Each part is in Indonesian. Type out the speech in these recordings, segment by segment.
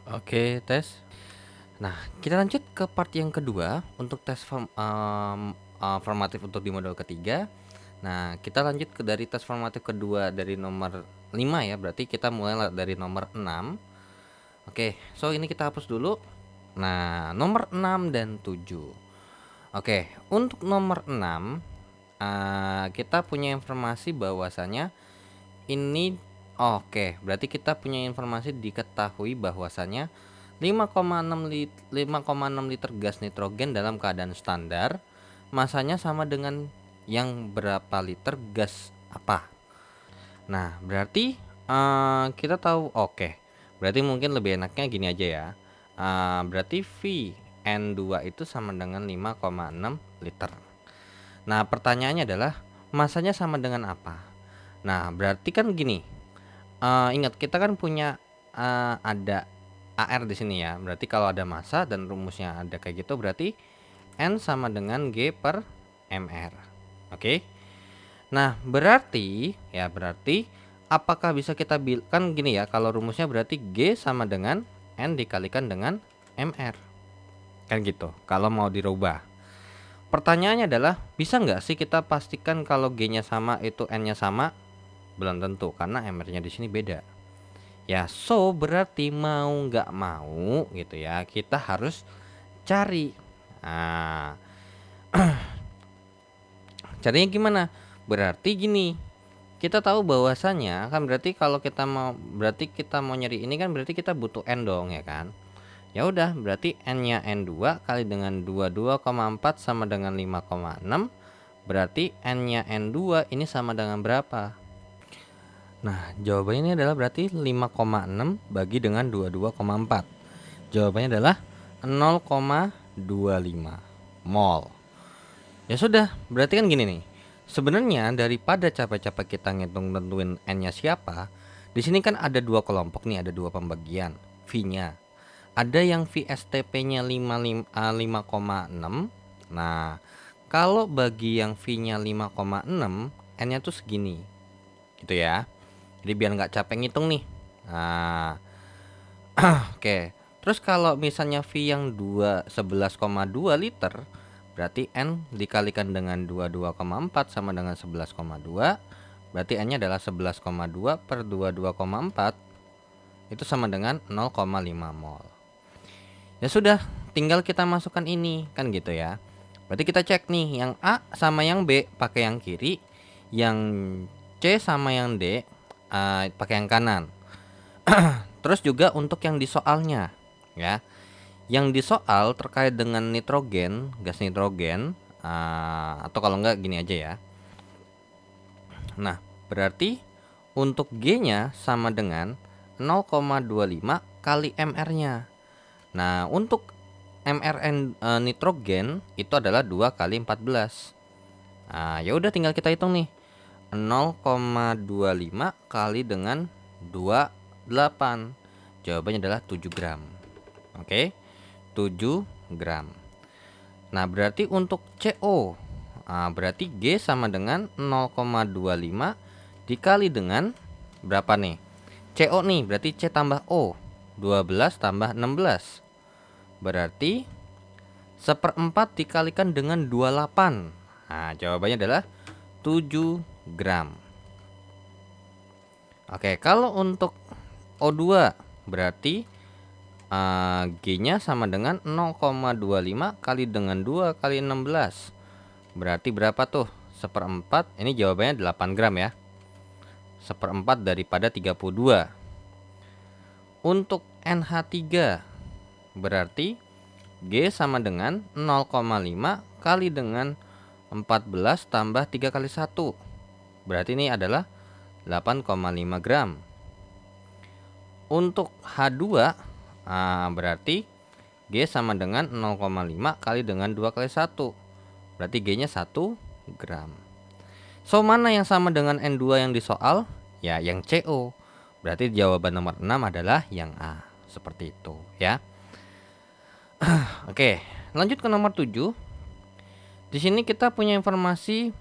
Oke, tes. Nah, kita lanjut ke part yang kedua untuk tes formatif untuk di modul ketiga. Nah, kita lanjut dari tes formatif kedua dari nomor 5 ya, berarti kita mulai dari nomor 6. Oke, so ini kita hapus dulu. Nah, nomor 6 dan 7. Oke, untuk nomor 6 kita punya informasi bahwasanya ini oke, berarti kita punya informasi diketahui bahwasanya 5,6 liter gas nitrogen dalam keadaan standar, masanya sama dengan yang berapa liter gas apa. Nah, berarti kita tahu oke. Berarti mungkin lebih enaknya gini aja ya. Berarti VN2 itu sama dengan 5,6 liter. Nah, pertanyaannya adalah masanya sama dengan apa? Nah, berarti kan gini. Ingat kita kan punya ada AR di sini ya. Berarti kalau ada massa dan rumusnya ada kayak gitu berarti N sama dengan G per MR. Oke. Nah, berarti apakah bisa kita kan gini ya, kalau rumusnya berarti G sama dengan N dikalikan dengan MR. Kan gitu. Kalau mau dirubah. Pertanyaannya adalah bisa nggak sih kita pastikan kalau G-nya sama itu N-nya sama? Belum tentu karena MR-nya di sini beda. Ya, so berarti mau nggak mau gitu ya, kita harus cari. Nah, caranya gimana? Berarti gini, kita tahu bahwasanya kan berarti kita mau nyari ini kan berarti kita butuh N dong ya kan? Ya udah, berarti N-nya N2 kali dengan 22,4 sama dengan 5,6. Berarti N-nya N2 ini sama dengan berapa? Nah, jawabannya ini adalah berarti 5,6 bagi dengan 22,4. Jawabannya adalah 0,25 mol. Ya sudah, berarti kan gini nih. Sebenarnya daripada capek-capek kita ngitung tentuin N-nya siapa, di sini kan ada dua kelompok nih, ada dua pembagian V-nya. Ada yang VSTP-nya 5,6. Nah, kalau bagi yang V-nya 5,6, N-nya tuh segini. Gitu ya. Jadi biar nggak capek ngitung nih. Nah, oke. Terus kalau misalnya V yang 11,2 liter, berarti N dikalikan dengan 22,4 sama dengan 11,2. Berarti N-nya adalah 11,2 per 22,4. Itu sama dengan 0,5 mol. Ya sudah, tinggal kita masukkan ini, kan gitu ya. Berarti kita cek nih, yang A sama yang B pakai yang kiri, yang C sama yang D pakai yang kanan. Terus juga untuk yang di soalnya ya. Yang di soal terkait dengan nitrogen, gas nitrogen, atau kalau enggak gini aja ya. Nah, berarti untuk G-nya sama dengan 0,25 kali MR-nya. Nah, untuk MRN nitrogen itu adalah 2 kali 14. Nah, ya udah tinggal kita hitung nih. 0,25 kali dengan 28. Jawabannya adalah 7 gram. Oke. 7 gram. Nah, berarti untuk CO, berarti G sama dengan 0,25 dikali dengan berapa nih? CO nih, berarti C tambah O. 12 tambah 16. Berarti 1/4 dikalikan dengan 28. Nah, jawabannya adalah 7 gram. Oke, kalau untuk O2 berarti G-nya sama dengan 0,25 kali dengan 2 kali 16. Berarti berapa tuh? 1/4. Ini jawabannya 8 gram ya. 1/4 daripada 32. Untuk NH3 berarti G sama dengan 0,5 kali dengan 14 tambah 3 kali 1. Berarti ini adalah 8,5 gram. Untuk H2 berarti G sama dengan 0,5 kali dengan 2 kali 1. Berarti G-nya 1 gram. So, mana yang sama dengan N2 yang disoal? Ya, yang CO. Berarti jawaban nomor 6 adalah yang A. Seperti itu ya. Oke, lanjut ke nomor 7. Di sini kita punya informasi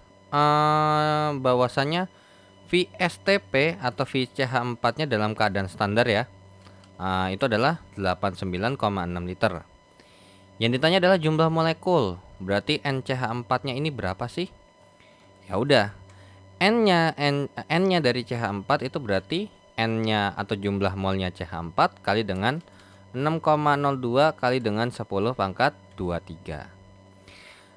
bahwasanya VSTP atau VCH4-nya dalam keadaan standar ya. itu adalah 89,6 liter. Yang ditanya adalah jumlah molekul. Berarti NCH4-nya ini berapa sih? Ya udah, N-nya dari CH4 itu berarti N-nya atau jumlah molnya CH4 kali dengan 6,02 kali dengan 10 pangkat 23.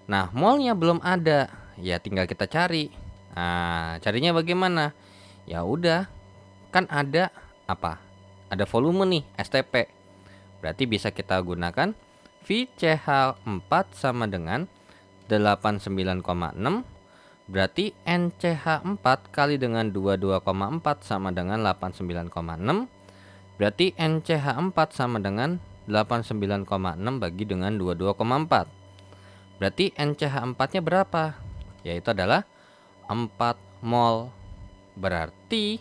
Nah, molnya belum ada, ya tinggal kita cari. Nah, carinya bagaimana? Ya udah, kan ada apa? Ada volume nih, STP. Berarti bisa kita gunakan VCH4 sama dengan 89,6. Berarti NCH4 kali dengan 22,4 sama dengan 89,6. Berarti NCH4 sama dengan 89,6 bagi dengan 22,4. Berarti NCH4-nya berapa? Yaitu adalah 4 mol. Berarti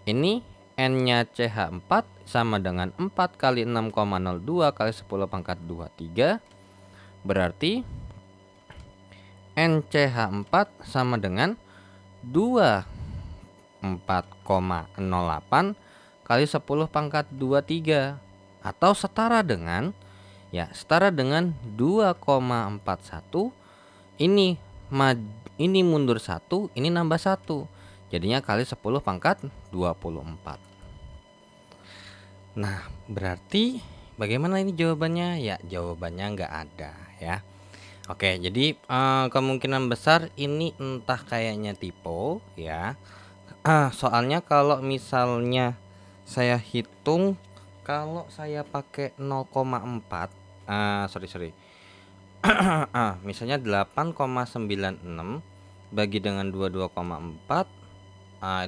ini N-nya CH4 sama dengan 4 kali 6,02 kali 10 pangkat 23. Berarti NCH4 sama dengan 24,08 kali 10 pangkat 23 atau setara dengan 2,41. Ini mundur 1, ini nambah 1. Jadinya kali 10 pangkat 24. Nah, berarti bagaimana ini jawabannya? Ya, jawabannya nggak ada ya. Oke, jadi kemungkinan besar ini entah kayaknya typo ya. Soalnya kalau misalnya saya hitung, kalau saya pakai 0,4, sorry. Misalnya 8,96 bagi dengan 22,4,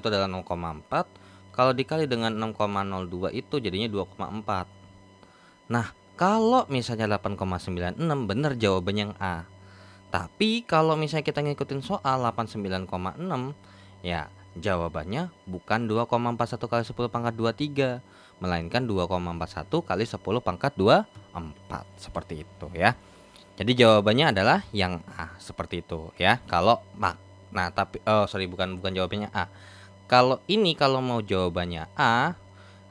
itu adalah 0,4. Kalau dikali dengan 6,02 itu jadinya 2,4. Nah, kalau misalnya 8,96 benar jawabannya yang A. Tapi kalau misalnya kita ngikutin soal 89,6, ya jawabannya bukan 2,41 kali 10 pangkat 23, melainkan 2,41 kali 10 pangkat 24. Seperti itu ya. Jadi jawabannya adalah yang A, seperti itu ya. Kalau nah tapi bukan jawabannya A. Kalau mau jawabannya A,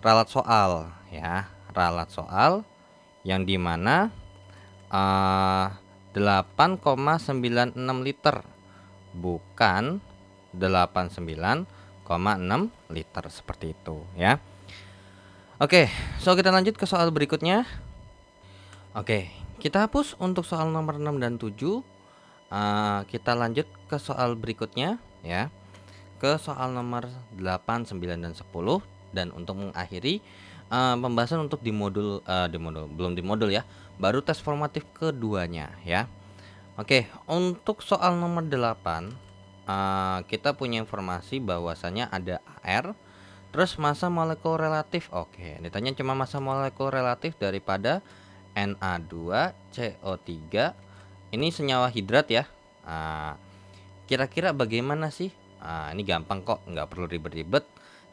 ralat soal ya. Ralat soal yang dimana 8,96 liter, bukan 89,6 liter, seperti itu ya. Oke, so kita lanjut ke soal berikutnya. Oke, kita hapus untuk soal nomor 6 dan 7. Kita lanjut ke soal berikutnya ya. Ke soal nomor 8, 9 dan 10. Dan untuk mengakhiri pembahasan untuk di modul ya, baru tes formatif keduanya ya. Oke, untuk soal nomor 8 kita punya informasi bahwasanya ada air, terus massa molekul relatif. Oke, ditanya cuma massa molekul relatif daripada Na2CO3. Ini senyawa hidrat ya. Kira-kira bagaimana sih? Ini gampang kok, nggak perlu ribet-ribet.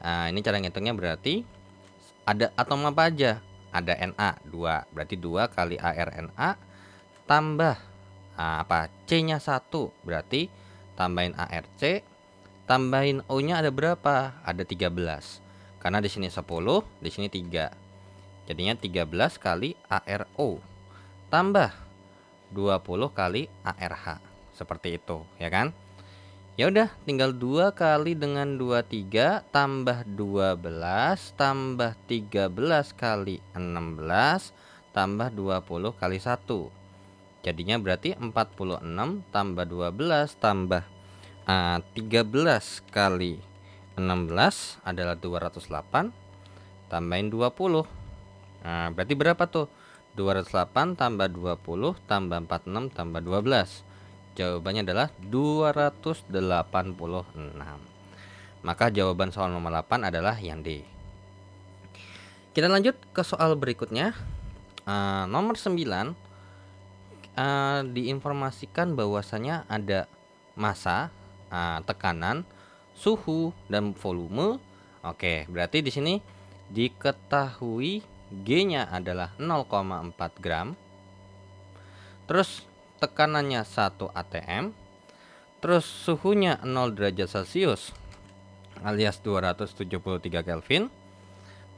Ini cara ngitungnya, berarti ada atom apa aja? Ada Na 2, berarti 2 kali ARNA tambah C-nya 1, berarti tambahin ARC, tambahin O-nya ada berapa? Ada 13. Karena di sini 10, di sini 3. Jadinya 13 kali ARO tambah 20 kali ARH. Seperti itu, ya kan? Ya udah, tinggal 2 kali dengan 23 tambah 12 tambah 13 kali 16 tambah 20 kali 1. Jadinya berarti 46 tambah 12 tambah 13 kali 16 adalah 208, tambahin 20. Berarti berapa tuh? 208 tambah 20 tambah 46 tambah 12. Jawabannya adalah 286. Maka jawaban soal nomor 8 adalah yang D. Kita lanjut ke soal berikutnya. Nomor 9. Diinformasikan bahwasanya ada massa, tekanan, suhu dan volume. Oke, berarti di sini diketahui G-nya adalah 0,4 gram. Terus tekanannya 1 atm. Terus suhunya 0 derajat Celcius alias 273 Kelvin.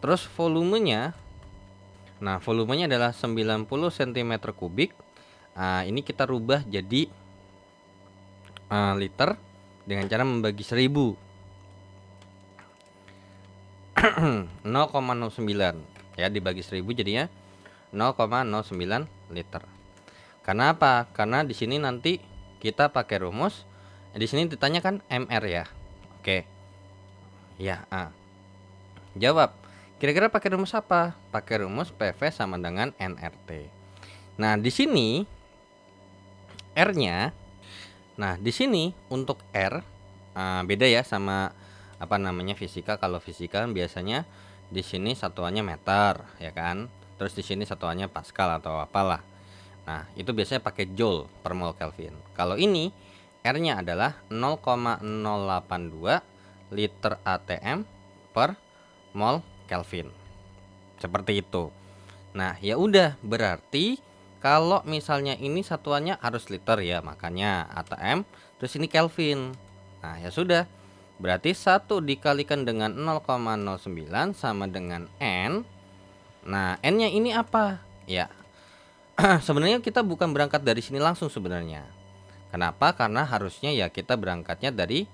Terus volumenya, nah volumenya adalah 90 cm kubik. Ini kita rubah jadi liter dengan cara membagi 1000. 0,09 ya, dibagi 1000 jadinya 0,09 liter. Karena apa? Karena di sini nanti kita pakai rumus. Di sini ditanyakan MR ya. Oke. Ya, jawab. Kira-kira pakai rumus apa? Pakai rumus PV sama dengan nRT. Nah, di sini R-nya. Nah, di sini untuk R beda ya sama apa namanya fisika. Kalau fisika kan biasanya di sini satuannya meter ya kan. Terus di sini satuannya Pascal atau apalah. Nah, itu biasanya pakai Joule per mol Kelvin. Kalau ini R-nya adalah 0,082 liter ATM per mol Kelvin. Seperti itu. Nah, ya udah, berarti kalau misalnya ini satuannya harus liter ya, makanya ATM, terus ini Kelvin. Nah, ya sudah. Berarti 1 dikalikan dengan 0,09 sama dengan N. Nah, N-nya ini apa? Ya, sebenarnya kita bukan berangkat dari sini langsung sebenarnya. Kenapa? Karena harusnya ya kita berangkatnya dari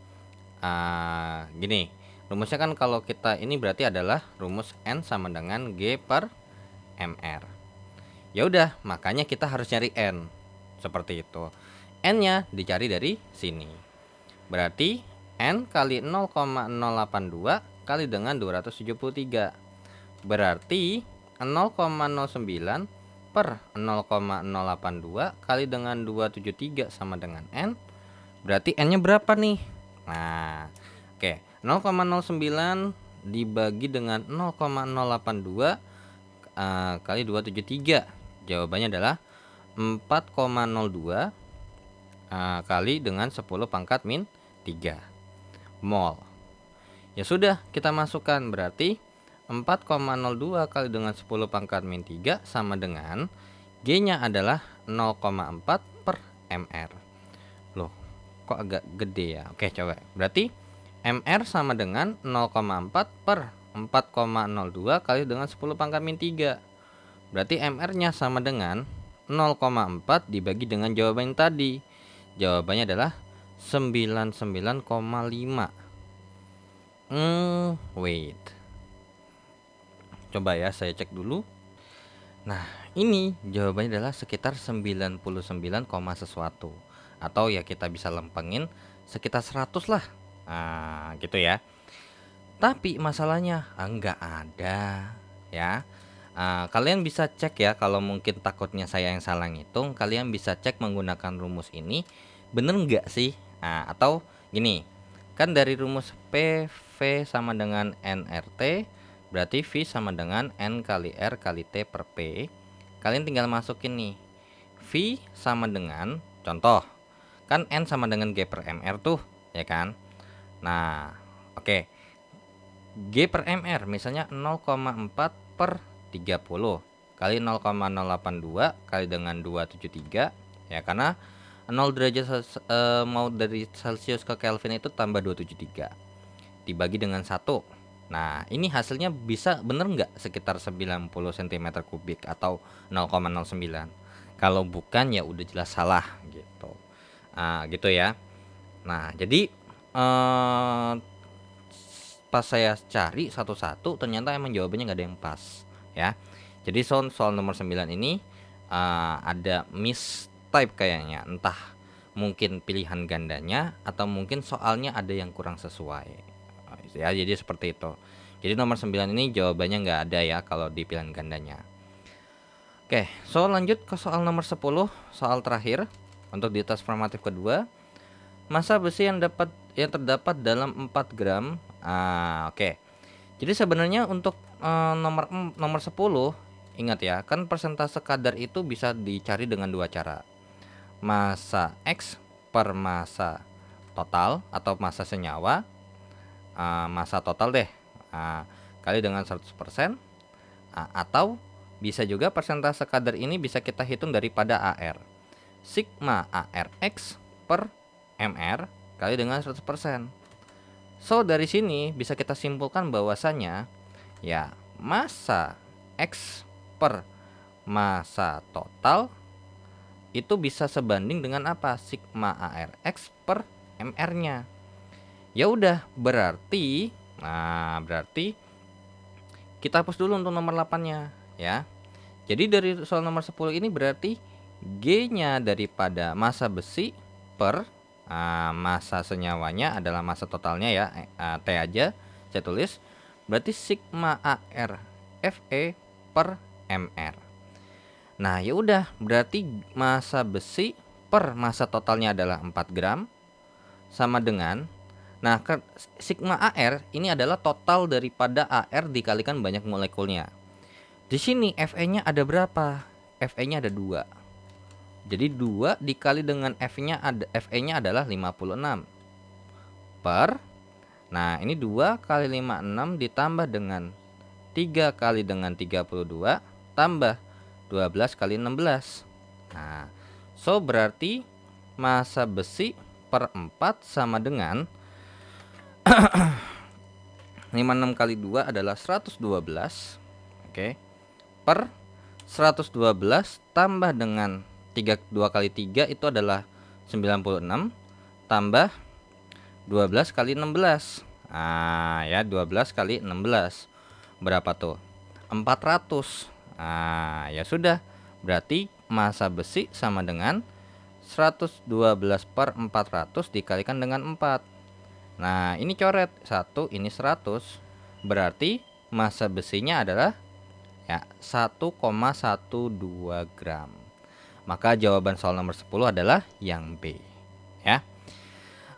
gini. Rumusnya kan kalau kita ini berarti adalah rumus N sama dengan G per MR. Ya udah, makanya kita harus nyari N. Seperti itu. N-nya dicari dari sini. Berarti N kali 0,082 kali dengan 273. Berarti 0,09 per 0,082 kali dengan 273 sama dengan N. Berarti N-nya berapa nih? Nah, oke. 0,09 dibagi dengan 0,082 kali 273. Jawabannya adalah 4,02 kali dengan 10 pangkat min 3 mol. Ya sudah, kita masukkan, berarti 4,02 kali dengan 10 pangkat min 3 sama dengan G-nya adalah 0,4 per MR. Loh, kok agak gede ya? Oke, coba. Berarti MR sama dengan 0,4 per 4,02 kali dengan 10 pangkat min 3. Berarti MR-nya sama dengan 0,4 dibagi dengan jawaban tadi. Jawabannya adalah 99,5. Wait. Coba ya, saya cek dulu. Nah, ini jawabannya adalah sekitar 99, sesuatu. Atau ya kita bisa lempengin sekitar 100 lah. Nah, gitu ya. Tapi masalahnya enggak ada ya. Kalian bisa cek ya, kalau mungkin takutnya saya yang salah ngitung, kalian bisa cek menggunakan rumus ini bener enggak sih. Atau gini, kan dari rumus PV sama dengan nRT, berarti V sama dengan N kali R kali T per P. Kalian tinggal masukin nih, V sama dengan, contoh, kan N sama dengan G per MR tuh, ya kan. Nah, oke. G per MR misalnya 0,4 per 30 kali 0,082 kali dengan 273 ya, karena 0 derajat mau dari Celcius ke Kelvin itu tambah 273 dibagi dengan 1. Nah, ini hasilnya bisa bener nggak sekitar 90 cm kubik atau 0,09? Kalau bukan ya udah jelas salah gitu. Gitu ya. Nah, jadi pas saya cari satu-satu ternyata emang jawabannya nggak ada yang pas ya. Jadi soal nomor 9 ini ada mistype kayaknya, entah mungkin pilihan gandanya atau mungkin soalnya ada yang kurang sesuai ya. Jadi seperti itu. Jadi nomor 9 ini jawabannya nggak ada ya kalau di pilihan gandanya. Oke, lanjut ke soal nomor 10, soal terakhir untuk di tes formatif kedua. Massa besi yang terdapat dalam 4 gram. Oke. Jadi sebenarnya untuk nomor 10, ingat ya, kan persentase kadar itu bisa dicari dengan dua cara. Massa X per massa total atau massa senyawa, massa total deh, kali dengan 100%, atau bisa juga persentase kadar ini bisa kita hitung daripada AR. Sigma ARX per MR kali dengan 100%. So dari sini bisa kita simpulkan bahwasanya ya massa X per massa total itu bisa sebanding dengan apa? Sigma ARX per MR-nya. Ya udah, berarti kita hapus dulu untuk nomor 8-nya ya. Jadi dari soal nomor 10 ini berarti G-nya daripada massa besi per massa senyawanya adalah massa totalnya ya, T aja saya tulis. Berarti sigma AR Fe per MR. Nah, ya udah, berarti massa besi per massa totalnya adalah 4 gram sama dengan sigma AR ini adalah total daripada AR dikalikan banyak molekulnya. Di sini Fe-nya ada berapa? Fe-nya ada 2. Jadi 2 dikali dengan Fe-nya adalah 56 per. Nah, ini 2 kali 56 ditambah dengan 3 kali dengan 32 tambah 12 kali 16. Nah, so berarti massa besi per 4 sama dengan 56 kali 2 adalah 112. Oke. Per 112 tambah dengan 2 kali 3 itu adalah 96 tambah 12 kali 16. Ya 12 kali 16 berapa tuh? 400. Ya sudah, berarti massa besi sama dengan 112 per 400 dikalikan dengan 4. Nah, ini coret 1, ini 100. Berarti massa besinya adalah ya 1,12 gram. Maka jawaban soal nomor 10 adalah yang B ya.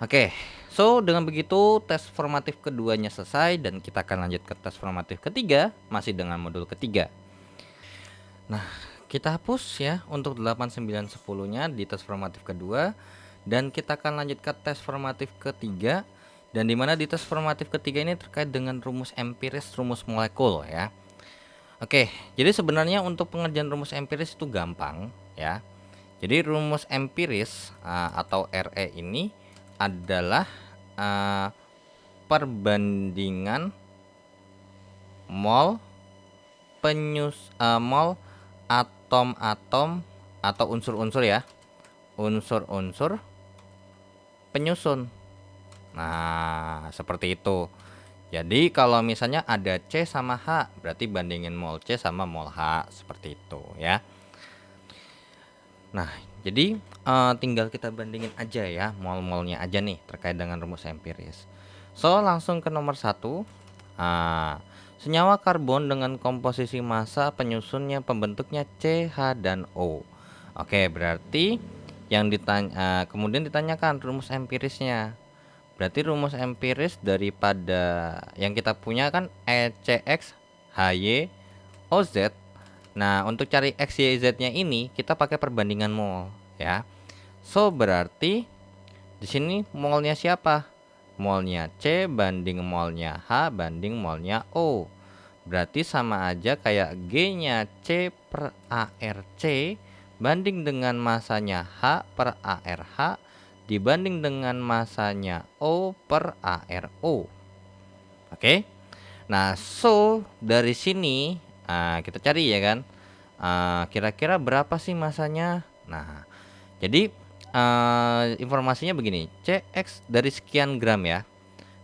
Oke, so dengan begitu tes formatif keduanya selesai dan kita akan lanjut ke tes formatif ketiga masih dengan modul ketiga. Nah, kita hapus ya untuk 8, 9, 10-nya di tes formatif kedua dan kita akan lanjut ke tes formatif ketiga, dan dimana di tes formatif ketiga ini terkait dengan rumus empiris, rumus molekul ya. Oke, jadi sebenarnya untuk pengerjaan rumus empiris itu gampang ya. Jadi rumus empiris atau RE ini adalah perbandingan mol mol atom-atom atau unsur-unsur ya, unsur-unsur penyusun. Nah, seperti itu. Jadi kalau misalnya ada C sama H, berarti bandingin mol C sama mol H, seperti itu ya. Nah, jadi tinggal kita bandingin aja ya, mol-molnya aja nih terkait dengan rumus empiris. So, langsung ke nomor 1. Senyawa karbon dengan komposisi massa penyusunnya pembentuknya C, H, dan O. Oke, berarti yang kemudian ditanyakan rumus empirisnya. Berarti rumus empiris daripada yang kita punya kan ECX HY OZ. Nah, untuk cari X, Y, Z-nya ini kita pakai perbandingan mol ya. So, berarti di sini molnya siapa? Molnya C banding molnya H banding molnya O. Berarti sama aja kayak G-nya C per ARC banding dengan masanya H per ARH dibanding dengan masanya O per ARO. Oke. Nah, so dari sini kita cari ya kan. Kira-kira berapa sih masanya? Nah, jadi informasinya begini, CX dari sekian gram ya.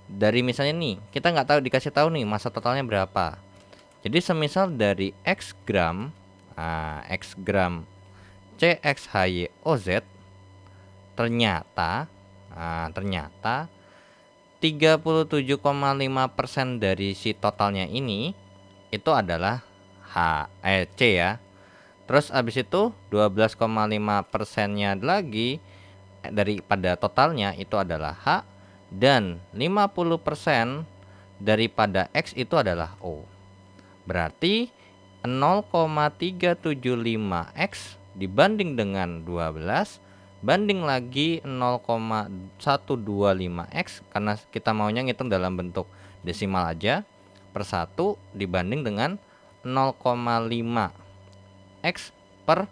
Dari misalnya nih, kita nggak tahu, dikasih tahu nih massa totalnya berapa. Jadi semisal dari X gram CXHYOZ ternyata 37,5% dari si totalnya ini itu adalah C ya. Terus abis itu 12,5%-nya lagi daripada totalnya itu adalah H, dan 50% daripada X itu adalah O. Berarti 0,375X dibanding dengan 12 banding lagi 0,125X karena kita maunya ngitung dalam bentuk desimal aja, per 1 dibanding dengan 0,5 X per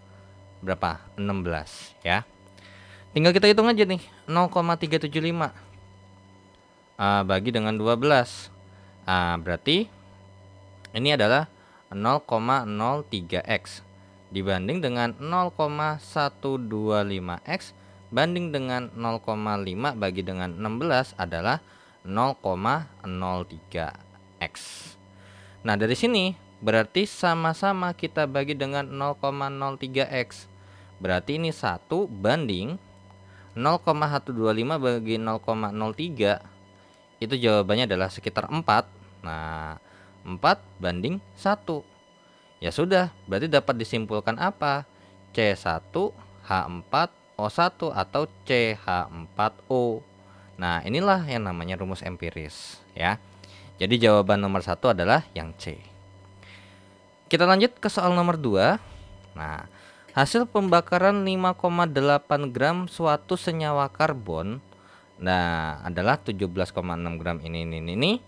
berapa? 16 ya. Tinggal kita hitung aja nih, 0,375 bagi dengan 12. Berarti ini adalah 0,03x dibanding dengan 0,125x banding dengan 0,5 bagi dengan 16 adalah 0,03x. Nah, dari sini berarti sama-sama kita bagi dengan 0,03x. Berarti ini 1 banding 0,125 bagi 0,03. Itu jawabannya adalah sekitar 4. Nah, 4 banding 1. Ya sudah, berarti dapat disimpulkan apa? C1H4O1 atau CH4O. Nah, inilah yang namanya rumus empiris ya. Jadi jawaban nomor 1 adalah yang C. Kita lanjut ke soal nomor 2. Nah, hasil pembakaran 5,8 gram suatu senyawa karbon adalah 17,6 gram ini.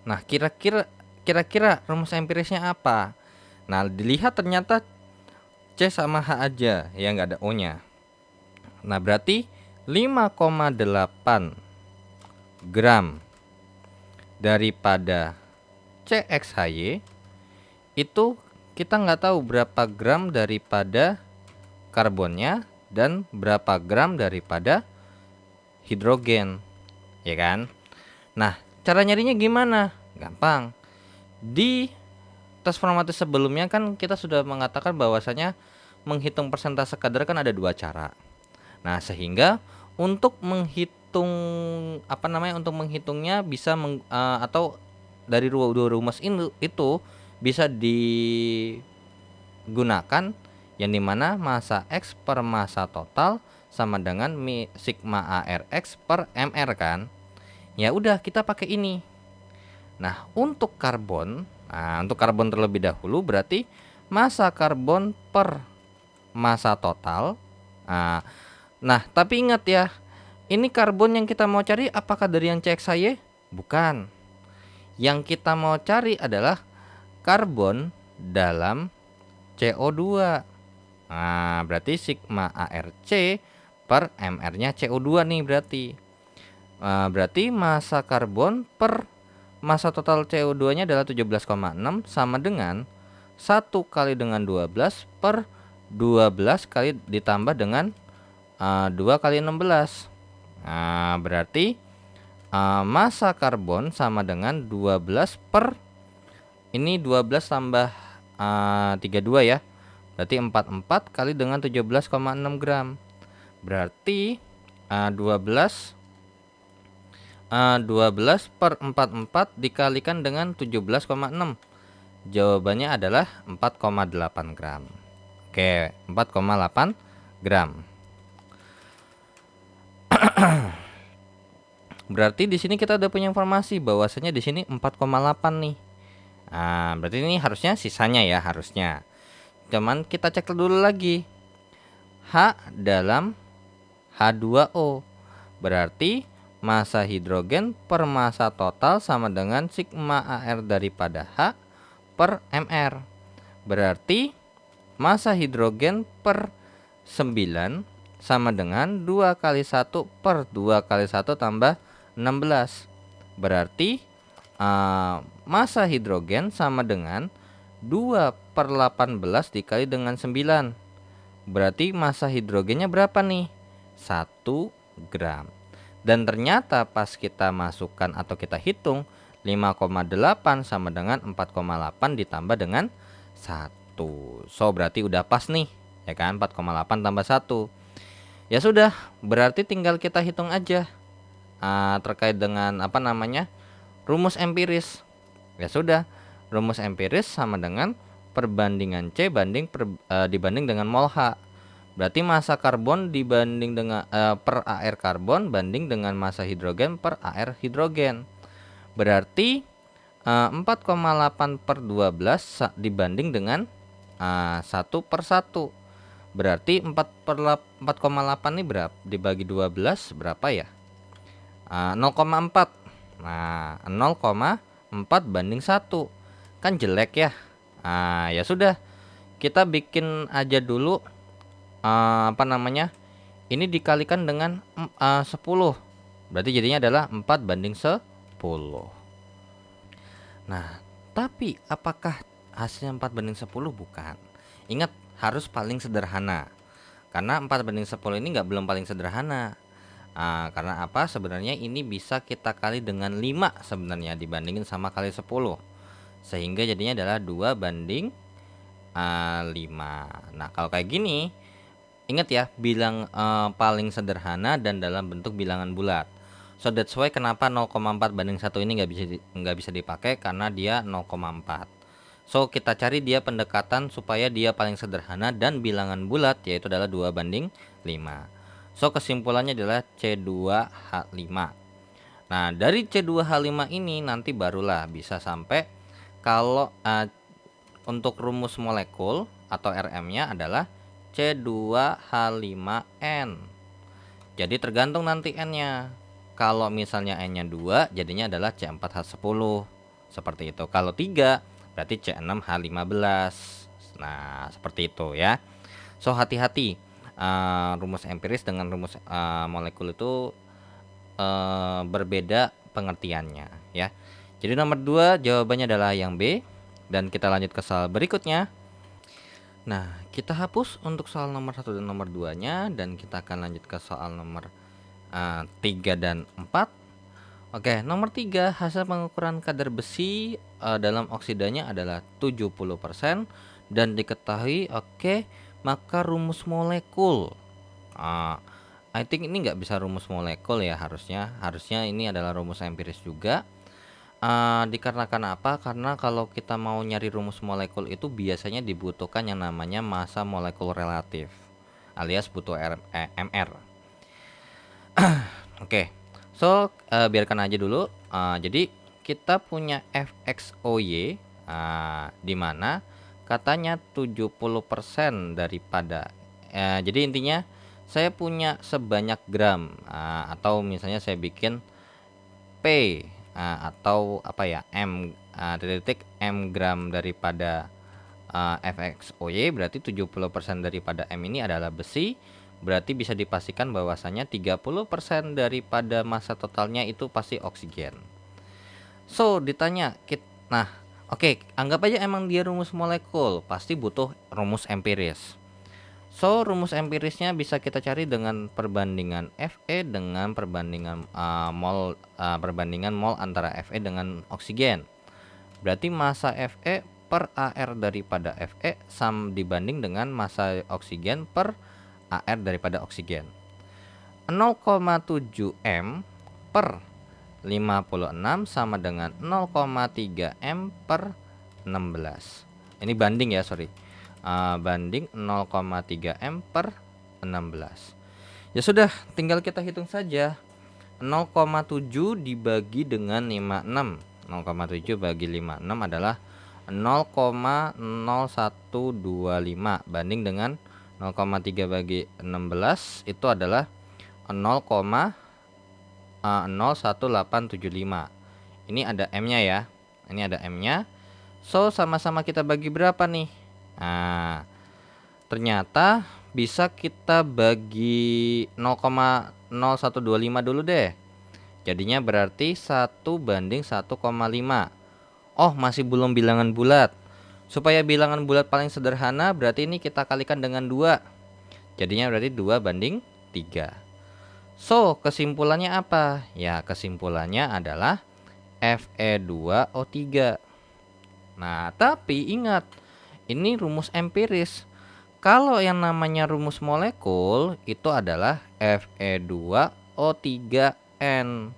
Nah, kira-kira rumus empirisnya apa? Nah, dilihat ternyata C sama H aja, ya nggak ada O-nya. Nah, berarti 5,8 gram daripada CXHY itu kita nggak tahu berapa gram daripada karbonnya dan berapa gram daripada hidrogen, ya kan? Nah, cara nyarinya gimana? Gampang. Di tes formatif sebelumnya kan kita sudah mengatakan bahwasanya menghitung persentase kadar kan ada 2 cara. Nah, sehingga untuk menghitungnya bisa atau dari dua rumus itu bisa digunakan yang dimana massa X per massa total sama dengan sigma ARX per MR kan. Ya udah, kita pakai ini. Nah, untuk karbon terlebih dahulu berarti massa karbon per massa total. Nah, tapi ingat ya, ini karbon yang kita mau cari apakah dari yang CXHY? Bukan. Yang kita mau cari adalah karbon dalam CO2. Nah, berarti sigma ARC per MR-nya CO2 nih berarti. Berarti massa karbon per massa total CO2-nya adalah 17,6 sama dengan 1 kali dengan 12 per 12 kali ditambah dengan 2 kali 16. Nah, berarti massa karbon sama dengan 12 per ini 12 tambah 32 ya. Berarti 44 kali dengan 17,6 gram. Berarti 12 per 44 dikalikan dengan 17,6. Jawabannya adalah 4,8 gram. Oke, 4,8 gram. Berarti di sini kita udah punya informasi bahwasanya di sini 4,8 nih. Nah, berarti ini harusnya sisanya ya, harusnya. Cuman kita cek dulu lagi. H dalam H2O. Berarti massa hidrogen per massa total sama dengan sigma AR daripada H per MR. Berarti massa hidrogen per 9 sama dengan 2 kali 1 per 2 kali 1 tambah 16. Berarti massa hidrogen sama dengan 2 per 18 dikali dengan 9. Berarti massa hidrogennya berapa nih? 1 gram. Dan ternyata pas kita masukkan atau kita hitung 5,8 sama dengan 4,8 ditambah dengan 1. So berarti udah pas nih, ya kan? 4,8 tambah 1. Ya sudah, berarti tinggal kita hitung aja terkait dengan rumus empiris. Ya sudah, rumus empiris sama dengan perbandingan C dibanding dengan mol H. Berarti massa karbon dibanding dengan per AR karbon banding dengan massa hidrogen per AR hidrogen. Berarti 4,8 per 12 dibanding dengan 1 per 1. Berarti 4,8 ini berapa? Dibagi 12 berapa ya? 0,4. Nah, 0,4 banding 1. Kan jelek ya. Ya sudah, kita bikin aja dulu ini dikalikan dengan 10. Berarti jadinya adalah 4 banding 10. Nah, Tapi apakah hasilnya 4:10? Bukan. Ingat, harus paling sederhana. Karena 4:10 ini belum paling sederhana. Karena apa? Sebenarnya ini bisa kita kali dengan 5 sebenarnya dibandingin sama kali 10. Sehingga jadinya adalah 2:5. Nah, kalau kayak gini, ingat ya, bilang paling sederhana dan dalam bentuk bilangan bulat. So that's why kenapa 0,4:1 ini nggak bisa dipakai, karena dia 0,4. So kita cari dia pendekatan supaya dia paling sederhana dan bilangan bulat, yaitu adalah 2:5. So kesimpulannya adalah C2H5. Nah, dari C2H5 ini nanti barulah bisa sampai kalau untuk rumus molekul atau RM-nya adalah C2H5N. Jadi tergantung nanti N-nya. Kalau misalnya N-nya 2, jadinya adalah C4H10. Seperti itu. Kalau 3, berarti C6H15. Nah, seperti itu ya. So hati-hati, rumus empiris dengan rumus molekul itu berbeda pengertiannya ya. Jadi nomor 2 jawabannya adalah yang B. Dan kita lanjut ke soal berikutnya. Nah, kita hapus untuk soal nomor 1 dan nomor 2-nya, dan kita akan lanjut ke soal nomor 3 dan 4. Oke, nomor 3, hasil pengukuran kadar besi dalam oksidanya adalah 70% dan diketahui. Oke, maka rumus molekul. I think ini nggak bisa rumus molekul ya, harusnya ini adalah rumus empiris juga. Dikarenakan apa? Karena kalau kita mau nyari rumus molekul itu biasanya dibutuhkan yang namanya massa molekul relatif, alias butuh MR. Oke. So biarkan aja dulu. Jadi kita punya Fxoy, di mana katanya 70% daripada jadi intinya saya punya sebanyak gram, atau misalnya saya bikin P, atau apa ya, M, titik M gram daripada Fxoy, berarti 70% daripada M ini adalah besi. Berarti bisa dipastikan bahwasanya 30% daripada massa totalnya itu pasti oksigen. So ditanya, nah oke, anggap aja emang dia rumus molekul, pasti butuh rumus empiris. So rumus empirisnya bisa kita cari dengan perbandingan Fe dengan perbandingan mol antara Fe dengan oksigen. Berarti massa Fe per AR daripada Fe dibanding dengan massa oksigen per AR daripada oksigen. 0,7 M per 56 sama dengan 0,3 M per 16. Ini banding ya, sorry. Banding 0,3 M per 16. Ya sudah, tinggal kita hitung saja. 0,7 dibagi dengan 56. 0,7 bagi 56 adalah 0,0125 banding dengan 0,3 bagi 16 itu adalah 0,01875. Ini ada M-nya ya. Ini ada M-nya. So sama-sama kita bagi berapa nih? Nah, ternyata bisa kita bagi 0,0125 dulu deh. Jadinya berarti 1 banding 1,5. Oh, masih belum bilangan bulat. Supaya bilangan bulat paling sederhana, berarti ini kita kalikan dengan 2. Jadinya berarti 2 banding 3. So, kesimpulannya apa? Ya, kesimpulannya adalah Fe2O3. Nah, tapi ingat, ini rumus empiris. Kalau yang namanya rumus molekul itu adalah Fe2O3N.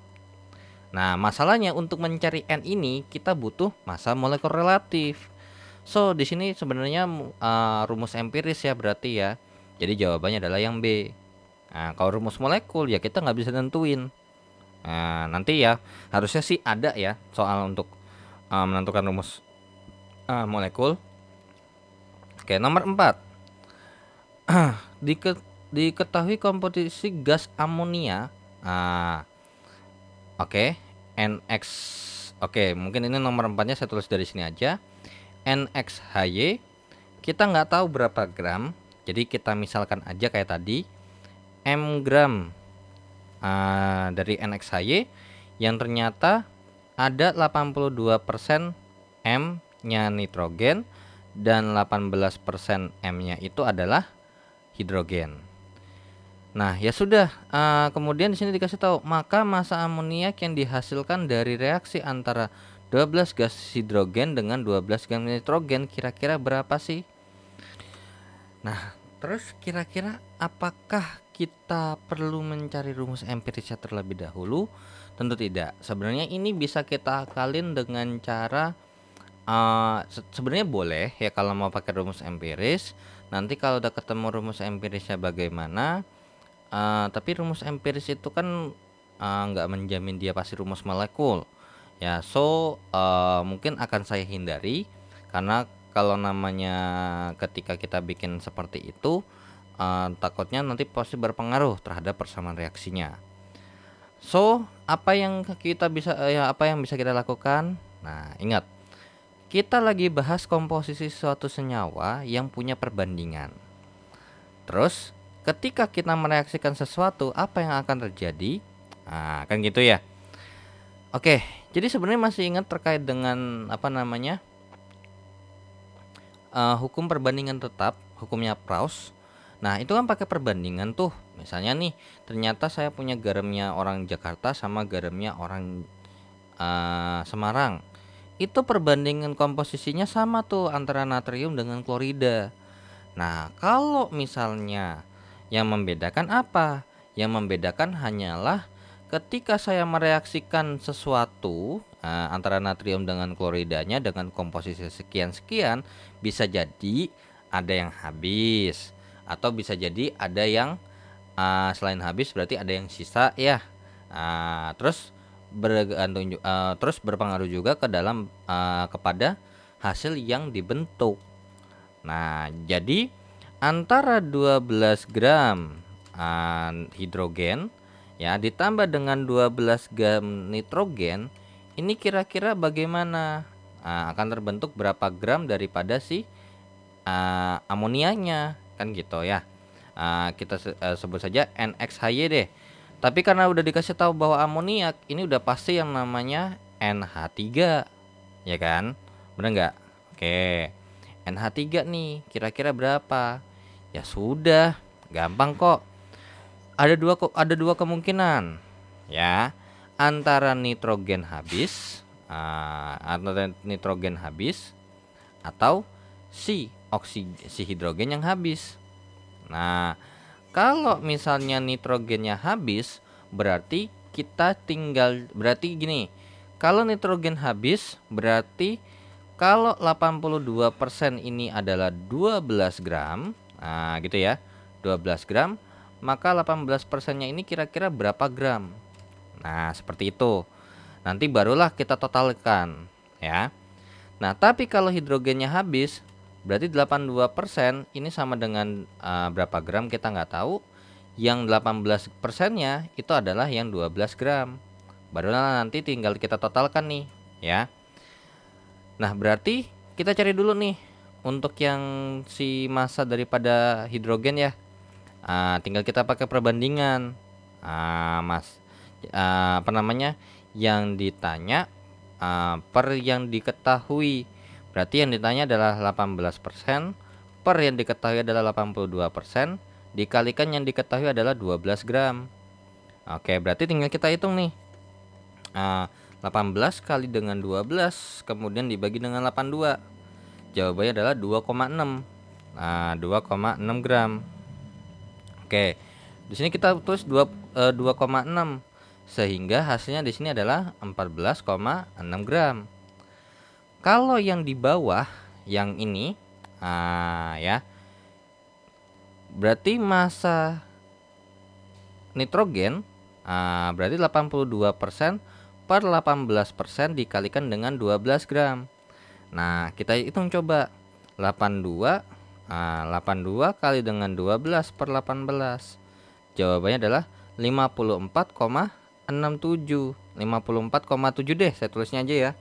Nah, masalahnya untuk mencari N ini kita butuh massa molekul relatif. So, di sini sebenarnya rumus empiris ya berarti ya. Jadi jawabannya adalah yang B. Nah, kalau rumus molekul ya kita nggak bisa nentuin. Nah, nanti ya harusnya sih ada ya soal untuk menentukan rumus molekul. Oke, nomor 4. Diketahui komposisi gas amonia. Oke, NX. Oke, mungkin ini nomor 4-nya saya tulis dari sini aja. NXHY. Kita nggak tahu berapa gram. Jadi kita misalkan aja kayak tadi M gram dari NXHY yang ternyata ada 82% M-nya nitrogen dan 18% M-nya itu adalah hidrogen. Nah, ya sudah. Kemudian di sini dikasih tahu, maka massa amoniak yang dihasilkan dari reaksi antara 12 gas hidrogen dengan 12 gas nitrogen kira-kira berapa sih? Nah, terus kira-kira apakah kita perlu mencari rumus empirisnya terlebih dahulu? Tentu tidak. Sebenarnya ini bisa kita akalin dengan cara sebenarnya boleh ya kalau mau pakai rumus empiris. Nanti kalau udah ketemu rumus empirisnya bagaimana? Tapi rumus empiris itu kan nggak menjamin dia pasti rumus molekul. Ya, mungkin akan saya hindari karena kalau namanya ketika kita bikin seperti itu, takutnya nanti pasti berpengaruh terhadap persamaan reaksinya. Apa yang bisa kita lakukan? Nah, ingat, kita lagi bahas komposisi suatu senyawa yang punya perbandingan. Terus, ketika kita mereaksikan sesuatu, apa yang akan terjadi? Nah, kan gitu ya. Oke, jadi sebenarnya masih ingat terkait dengan hukum perbandingan tetap, hukumnya Proust. Nah, itu kan pakai perbandingan tuh. Misalnya nih, ternyata saya punya garamnya orang Jakarta sama garamnya orang Semarang. Itu perbandingan komposisinya sama tuh antara natrium dengan klorida. Nah, kalau misalnya yang membedakan apa? Yang membedakan hanyalah ketika saya mereaksikan sesuatu antara natrium dengan kloridanya dengan komposisi sekian-sekian, bisa jadi ada yang habis atau bisa jadi ada yang selain habis berarti ada yang sisa ya. Terus berpengaruh juga ke dalam kepada hasil yang dibentuk. Nah, jadi antara 12 gram hidrogen ya ditambah dengan 12 gram nitrogen, ini kira-kira bagaimana? Akan terbentuk berapa gram daripada si amonianya, kan gitu ya. Kita sebut saja NXHY deh. Tapi karena udah dikasih tahu bahwa amoniak ini udah pasti yang namanya NH3, ya kan? Bener nggak? Oke, NH3 nih kira-kira berapa? Ya sudah, gampang kok. Ada dua kemungkinan, ya, antara nitrogen habis, atau si hidrogen yang habis. Nah, kalau misalnya nitrogennya habis, berarti gini. Kalau nitrogen habis, berarti kalau 82% ini adalah 12 gram, gitu ya, 12 gram, maka 18%-nya ini kira-kira berapa gram? Nah, seperti itu. Nanti barulah kita totalkan, ya. Nah, tapi kalau hidrogennya habis, berarti 82% ini sama dengan berapa gram kita nggak tahu. Yang 18%-nya itu adalah yang 12 gram. Barulah nanti tinggal kita totalkan nih, ya. Nah, berarti kita cari dulu nih untuk yang si massa daripada hidrogen ya. Tinggal kita pakai perbandingan. Yang ditanya per yang diketahui. Berarti yang ditanya adalah 18%, per yang diketahui adalah 82%, dikalikan yang diketahui adalah 12 gram. Oke, berarti tinggal kita hitung nih. 18 kali dengan 12 kemudian dibagi dengan 82. Jawabannya adalah 2,6. 2,6 gram. Oke. Di sini kita tulis 2,6 sehingga hasilnya di sini adalah 14,6 gram. Kalau yang di bawah yang ini ya, berarti massa nitrogen berarti 82% per 18% dikalikan dengan 12 gram. Nah, kita hitung coba. 82 kali dengan 12 per 18. Jawabannya adalah 54,67. 54,7 deh, saya tulisnya aja ya.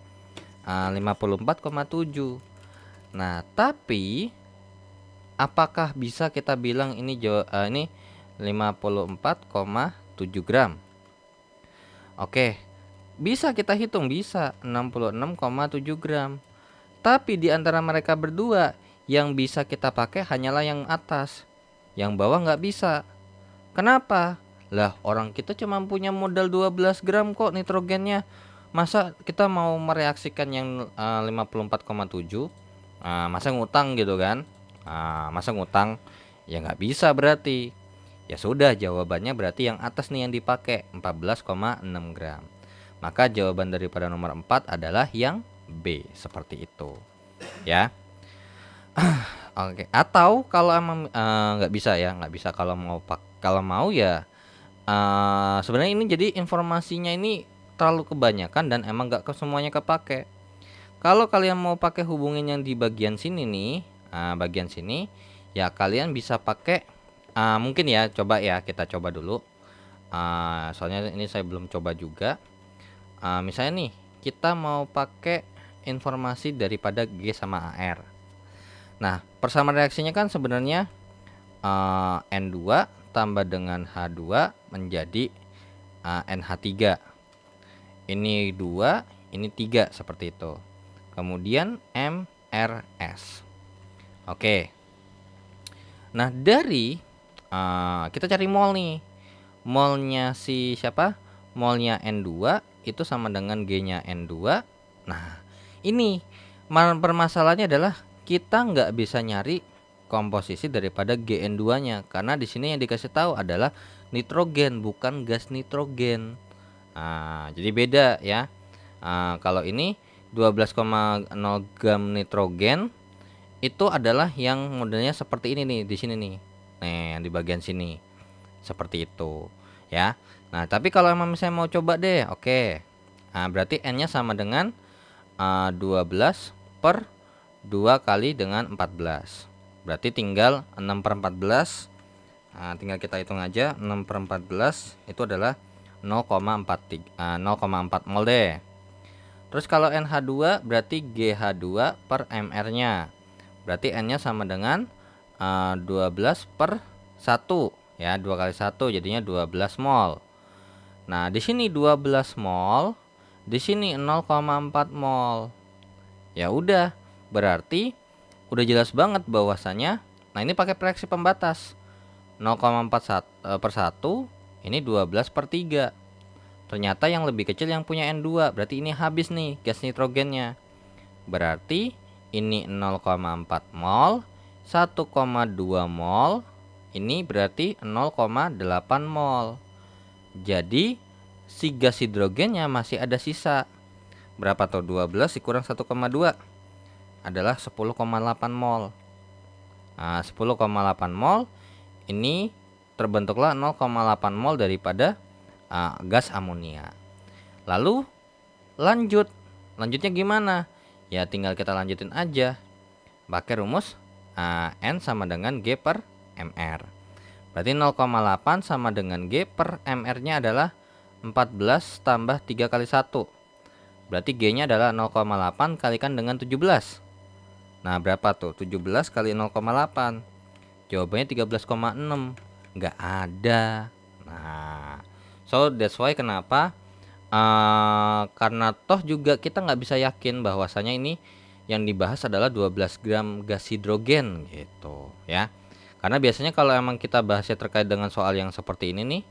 54,7. Nah, tapi apakah bisa kita bilang ini 54,7 gram? Oke, bisa kita hitung, bisa 66,7 gram. Tapi di antara mereka berdua yang bisa kita pakai hanyalah yang atas, yang bawah nggak bisa. Kenapa? Lah orang kita cuma punya modal 12 gram kok nitrogennya. Masa kita mau mereaksikan yang 54,7? Masa ngutang gitu kan? Masa ngutang? Ya nggak bisa berarti. Ya sudah, jawabannya berarti yang atas nih yang dipakai 14,6 gram. Maka jawaban daripada nomor 4 adalah yang B, seperti itu. Ya. Oke, atau kalau emang nggak bisa ya, nggak bisa kalau mau ya sebenarnya ini jadi informasinya ini terlalu kebanyakan dan emang nggak ke semuanya kepake. Kalau kalian mau pakai hubungin yang di bagian sini nih, bagian sini, ya kalian bisa pakai mungkin ya, coba ya kita coba dulu. Soalnya ini saya belum coba juga. Misalnya nih, kita mau pakai informasi daripada G sama AR. Nah, persamaan reaksinya kan sebenarnya N2 tambah dengan H2 menjadi NH3. Ini 2, ini 3 seperti itu. Kemudian MRS. Oke. Nah, dari kita cari mol nih. Molnya si siapa? Molnya N2 itu sama dengan G-nya N2. Nah, ini permasalahannya adalah kita nggak bisa nyari komposisi daripada GN2-nya karena di sini yang dikasih tahu adalah nitrogen, bukan gas nitrogen. Jadi beda ya. Kalau ini 12,0 gram nitrogen itu adalah yang modelnya seperti ini nih di sini nih. Nih, yang di bagian sini. Seperti itu, ya. Nah, tapi kalau emang misalnya mau coba deh, oke. Berarti N-nya sama dengan 12 per 2 kali dengan 14. Berarti tinggal 6 per 14. Tinggal kita hitung aja, 6 per 14 itu adalah 0,4 mol deh. Terus kalau NH2 berarti GH2 per MR-nya. Berarti N-nya sama dengan 12 per 1 ya, 2 kali 1 jadinya 12 mol. Nah, di sini 12 mol, di sini 0,4 mol. Ya udah, berarti udah jelas banget bahwasanya nah ini pakai reaksi pembatas. 0,4 per 1 ini 12 per 3. Ternyata yang lebih kecil yang punya N2, berarti ini habis nih gas nitrogennya. Berarti ini 0,4 mol, 1,2 mol, ini berarti 0,8 mol. Jadi si gas hidrogennya masih ada sisa. Berapa tuh? 12 dikurang 1,2 adalah 10,8 mol. 10,8 mol ini terbentuklah 0,8 mol daripada gas amonia. Lalu lanjutnya gimana? Ya tinggal kita lanjutin aja pakai rumus N sama dengan G per MR. Berarti 0,8 sama dengan G per MR nya adalah 14 tambah 3 kali 1. Berarti G nya adalah 0,8 kalikan dengan 17. Nah berapa tuh? 17 kali 0,8. Jawabannya 13,6. Nggak ada. Nah, so that's why kenapa karena toh juga kita nggak bisa yakin bahwasanya ini yang dibahas adalah 12 gram gas hidrogen gitu ya. Karena biasanya kalau emang kita bahasnya terkait dengan soal yang seperti ini nih,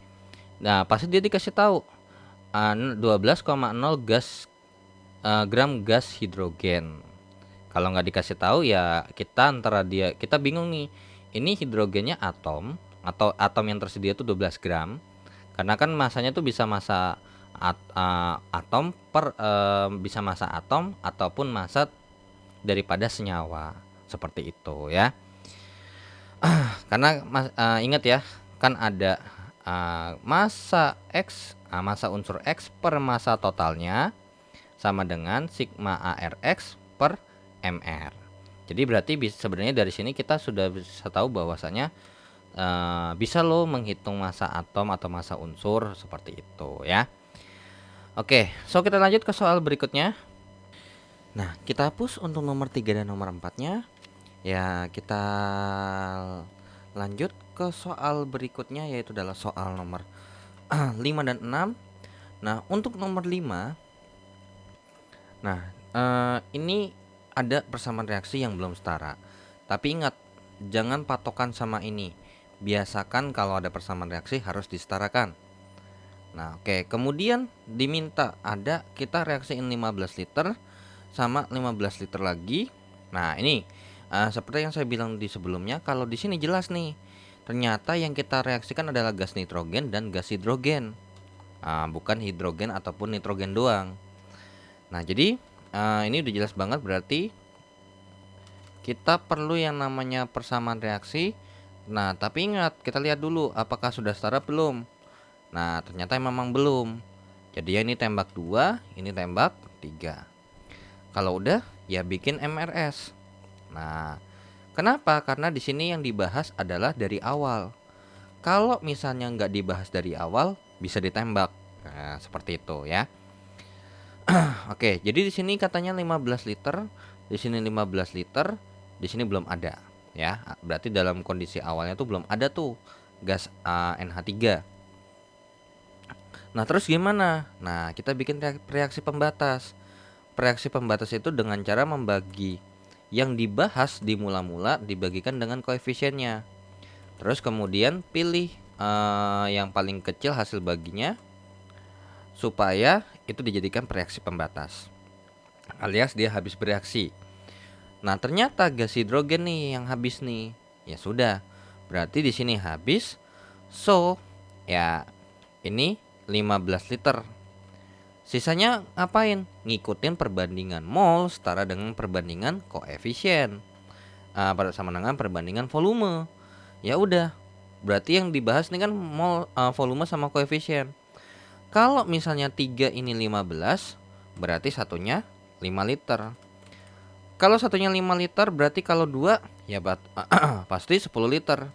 nah pasti dia dikasih tahu 12,0 gram gas hidrogen. Kalau nggak dikasih tahu ya kita bingung nih. Ini hidrogennya atom atau atom yang tersedia itu 12 gram. Karena kan masanya tuh bisa massa atom bisa massa atom ataupun massa daripada senyawa seperti itu ya. Karena ingat ya, kan ada massa X, massa unsur X per massa totalnya sama dengan sigma ARX per MR. Jadi berarti sebenarnya dari sini kita sudah bisa tahu bahwasanya bisa lo menghitung massa atom atau massa unsur seperti itu ya. Oke, so kita lanjut ke soal berikutnya. Nah, kita hapus untuk nomor 3 dan nomor 4-nya. Ya, kita lanjut ke soal berikutnya yaitu adalah soal nomor 5 dan 6. Nah, untuk nomor 5. Nah, ini ada persamaan reaksi yang belum setara. Tapi ingat, jangan patokan sama ini. Biasakan kalau ada persamaan reaksi harus disetarakan. Nah, oke, kemudian diminta ada kita reaksiin 15 liter sama 15 liter lagi. Nah, ini seperti yang saya bilang di sebelumnya, kalau di sini jelas nih. Ternyata yang kita reaksikan adalah gas nitrogen dan gas hidrogen. Bukan hidrogen ataupun nitrogen doang. Nah, jadi ini udah jelas banget, berarti kita perlu yang namanya persamaan reaksi. Nah, tapi ingat, kita lihat dulu apakah sudah setara belum. Nah, ternyata memang belum. Jadi ini tembak 2, ini tembak 3. Kalau udah, ya bikin MRS. Nah, kenapa? Karena di sini yang dibahas adalah dari awal. Kalau misalnya nggak dibahas dari awal, bisa ditembak. Nah, seperti itu ya. Oke, jadi di sini katanya 15 liter, di sini 15 liter, di sini belum ada ya. Berarti dalam kondisi awalnya tuh belum ada tuh gas NH3. Nah, terus gimana? Nah, kita bikin reaksi pembatas. Reaksi pembatas itu dengan cara membagi yang dibahas di mula-mula dibagikan dengan koefisiennya. Terus kemudian pilih yang paling kecil hasil baginya supaya itu dijadikan reaksi pembatas. Alias dia habis bereaksi. Nah, ternyata gas hidrogen nih yang habis nih. Ya sudah. Berarti di sini habis. So, ya ini 15 liter. Sisanya ngapain? Ngikutin perbandingan mol setara dengan perbandingan koefisien. Pada sama dengan perbandingan volume. Ya udah. Berarti yang dibahas nih kan mol, volume sama koefisien. Kalau misalnya 3 ini 15, berarti satunya 5 liter. Kalau satunya 5 liter, berarti kalau 2 ya pasti 10 liter.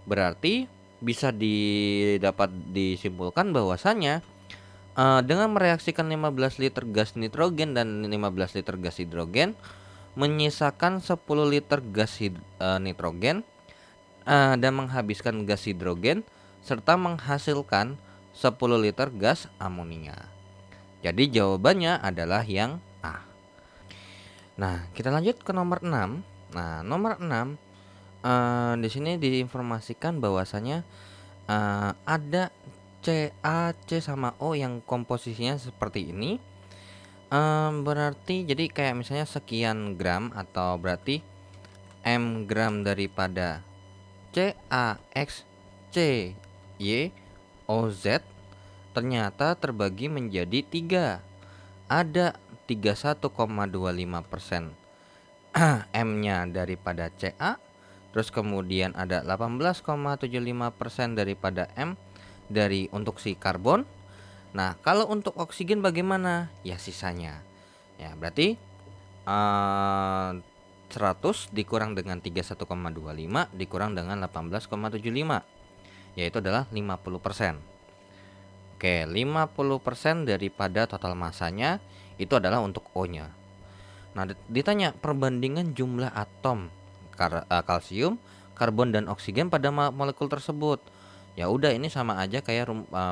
Berarti bisa dapat disimpulkan bahwasanya dengan mereaksikan 15 liter gas nitrogen dan 15 liter gas hidrogen menyisakan 10 liter gas nitrogen dan menghabiskan gas hidrogen serta menghasilkan 10 liter gas amonia. Jadi jawabannya adalah yang A. Nah, kita lanjut ke nomor 6. Nah, nomor 6 di sini diinformasikan bahwasanya ada Ca, C sama O yang komposisinya seperti ini. Berarti jadi kayak misalnya sekian gram, atau berarti M gram daripada CaX C Y O Z ternyata terbagi menjadi 3. Ada 31,25% M-nya daripada Ca, terus kemudian ada 18,75% daripada M dari untuk si karbon. Nah, kalau untuk oksigen bagaimana? Ya sisanya. Ya, berarti 100 dikurang dengan 31,25 dikurang dengan 18,75, yaitu adalah 50%. Oke, 50% daripada total masanya itu adalah untuk O-nya. Nah, ditanya perbandingan jumlah atom kalsium, karbon dan oksigen pada molekul tersebut. Ya udah, ini sama aja kayak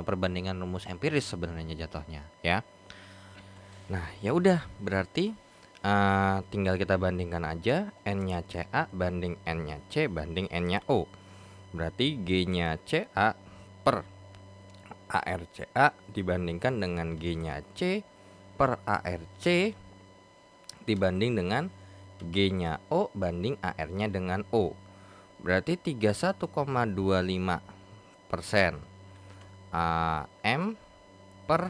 perbandingan rumus empiris sebenarnya jatuhnya ya. Nah, ya udah, berarti tinggal kita bandingkan aja N-nya Ca banding N-nya C banding N-nya O. Berarti G-nya Ca per ArCa dibandingkan dengan G-nya C per ArC dibanding dengan G-nya O banding AR-nya dengan O. Berarti 31,25% M per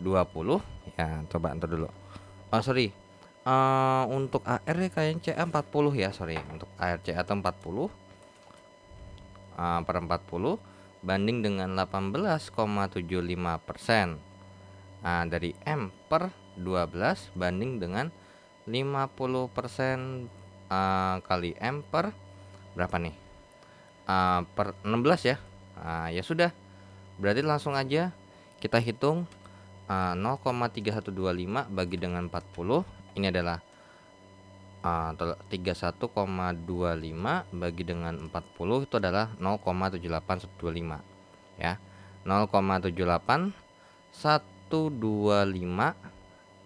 20 ya. Coba ntar dulu. Sorry. Untuk AR kayaknya Ca 40 ya. Sorry. Untuk ArCa atau 40 per 40 banding dengan 18,75%. Dari M per 12 banding dengan 50% kali M per berapa nih? Per 16 ya. Ya sudah. Berarti langsung aja kita hitung 0,3125 bagi dengan 40. Ini adalah 31,25 bagi dengan 40 itu adalah 0,7825 ya. 0,78125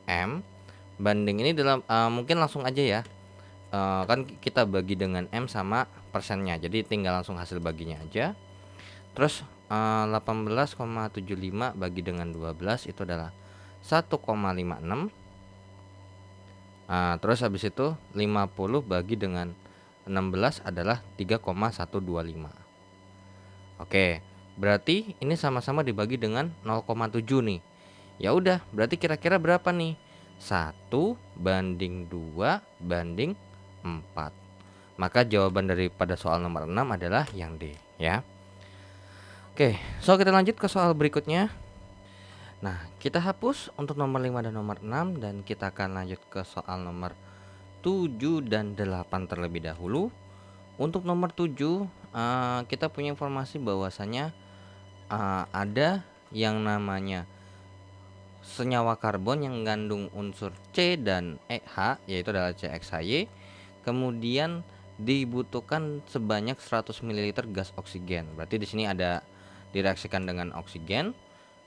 M Banding ini dalam mungkin langsung aja ya. Kan kita bagi dengan M sama persennya. Jadi tinggal langsung hasil baginya aja. Terus 18,75 bagi dengan 12 itu adalah 1,56. Terus habis itu 50 bagi dengan 16 adalah 3,125. Oke, berarti ini sama-sama dibagi dengan 0,7 nih. Ya udah, berarti kira-kira berapa nih? 1/2 banding 4. Maka jawaban daripada soal nomor 6 adalah yang D ya. Oke, so kita lanjut ke soal berikutnya. Nah, kita hapus untuk nomor 5 dan nomor 6 dan kita akan lanjut ke soal nomor 7 dan 8 terlebih dahulu. Untuk nomor 7 kita punya informasi bahwasanya ada yang namanya senyawa karbon yang mengandung unsur C dan H, yaitu adalah CXHY. Kemudian dibutuhkan sebanyak 100 ml gas oksigen. Berarti di sini ada direaksikan dengan oksigen,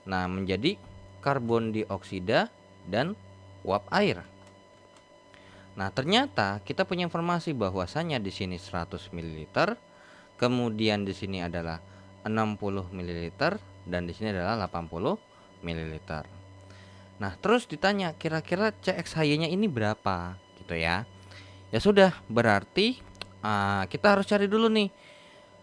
nah menjadi karbon dioksida dan uap air. Nah, ternyata kita punya informasi bahwasanya di sini 100 ml, kemudian di sini adalah 60 ml dan di sini adalah 80 ml. Nah, terus ditanya kira-kira CXHY-nya ini berapa gitu ya. Ya sudah, berarti kita harus cari dulu nih.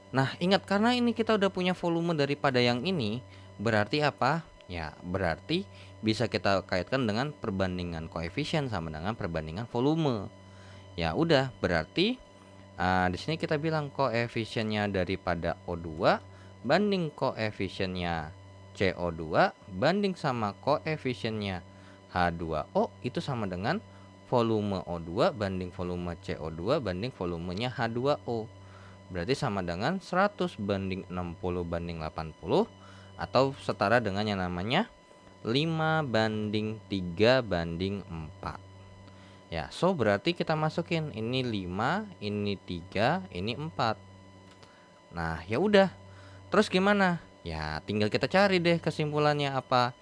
Nah, ingat karena ini kita udah punya volume daripada yang ini, berarti apa? Ya, berarti bisa kita kaitkan dengan perbandingan koefisien sama dengan perbandingan volume. Ya udah, berarti di sini kita bilang koefisiennya daripada O2 banding koefisiennya CO2 banding sama koefisiennya H2O itu sama dengan volume O2 banding volume CO2 banding volumenya H2O. Berarti sama dengan 100 banding 60 banding 80 atau setara dengan yang namanya 5 banding 3 banding 4. Ya, so berarti kita masukin ini 5, ini 3, ini 4. Nah, ya udah. Terus gimana? Ya, tinggal kita cari deh kesimpulannya apa.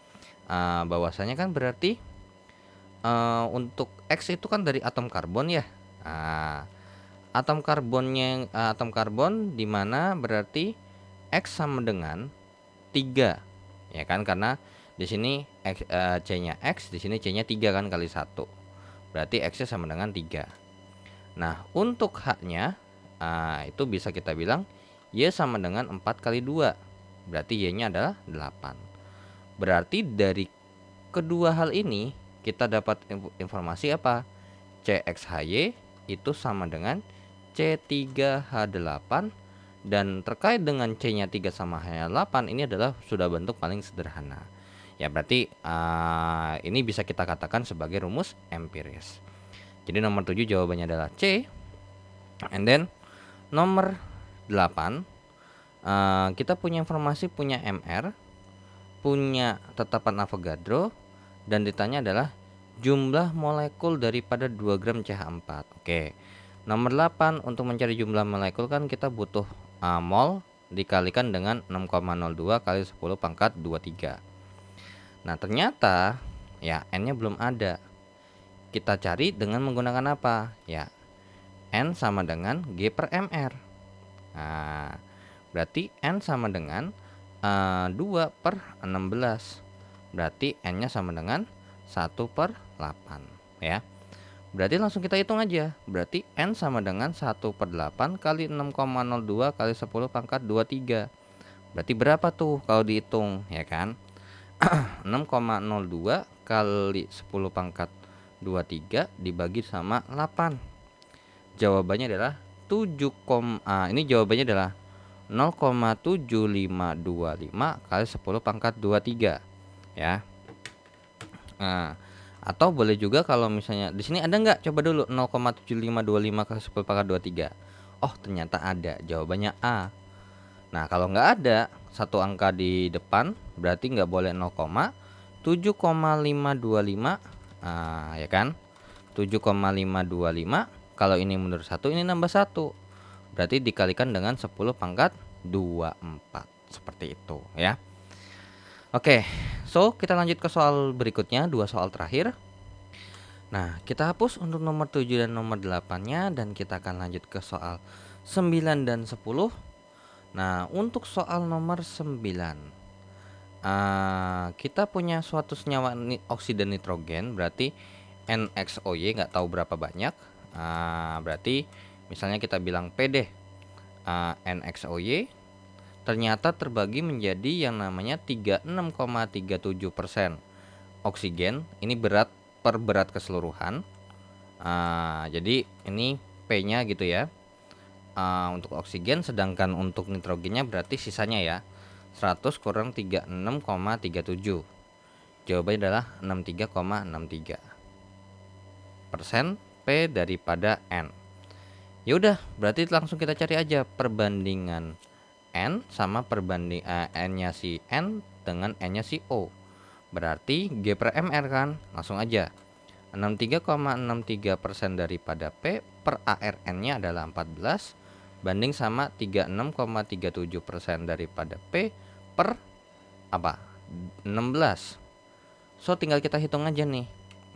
Bahwasanya kan berarti untuk X itu kan dari atom karbon ya. Atom karbon di mana berarti X sama dengan 3. Ya kan, karena di sini C-nya X, di sini C-nya 3 kan kali 1. Berarti X-nya sama dengan 3. Nah, untuk H-nya itu bisa kita bilang Y sama dengan 4 kali 2. Berarti Y-nya adalah 8. Berarti dari kedua hal ini kita dapat informasi apa? CXHY itu sama dengan C3H8 dan terkait dengan C-nya 3 sama H-nya 8 ini adalah sudah bentuk paling sederhana. Ya berarti ini bisa kita katakan sebagai rumus empiris. Jadi nomor 7 jawabannya adalah C. And then nomor 8 kita punya informasi punya MR, punya tetapan Avogadro dan ditanya adalah jumlah molekul daripada 2 gram CH4. Oke. Nomor 8 untuk mencari jumlah molekul kan kita butuh mol dikalikan dengan 6,02 kali 10 pangkat 23. Nah, ternyata ya N-nya belum ada. Kita cari dengan menggunakan apa? Ya, N sama dengan G per MR. Nah, berarti N sama dengan 2 per 16. Berarti N-nya sama dengan 1 per 8 ya. Berarti langsung kita hitung aja. Berarti N sama dengan 1 per 8 kali 6,02 kali 10 pangkat 23. Berarti berapa tuh kalau dihitung ya kan? 6,02 kali 10 pangkat 23 dibagi sama 8. Jawabannya adalah 7, ini jawabannya adalah 0,7525 kali 10 pangkat 23 ya. Atau boleh juga kalau misalnya di sini ada nggak? Coba dulu 0,7525 kali 10 pangkat 23. Oh, ternyata ada. Jawabannya A. Nah, kalau nggak ada satu angka di depan berarti nggak boleh 0,7,525. Ya kan? 7,525. Kalau ini mundur 1, ini nambah 1. Berarti dikalikan dengan 10 pangkat 24. Seperti itu ya. Oke, so kita lanjut ke soal berikutnya, 2 soal terakhir. Nah, kita hapus untuk nomor 7 dan nomor 8-nya dan kita akan lanjut ke soal 9 dan 10. Nah, untuk soal nomor 9, kita punya suatu senyawa oksida nitrogen, berarti NXOY nggak tahu berapa banyak. Berarti misalnya kita bilang P deh, NXOY ternyata terbagi menjadi yang namanya 36,37% oksigen. Ini berat per berat keseluruhan. Jadi ini P-nya gitu ya, untuk oksigen, sedangkan untuk nitrogennya berarti sisanya ya 100 kurang 36,37. Jawabannya adalah 63,63% P daripada N. Ya udah, berarti langsung kita cari aja perbandingan N sama N-nya si N dengan N-nya si O. Berarti G per MR kan, langsung aja 63,63% daripada P per ARN-nya adalah 14 banding sama 36,37% daripada P per apa? 16. So tinggal kita hitung aja nih.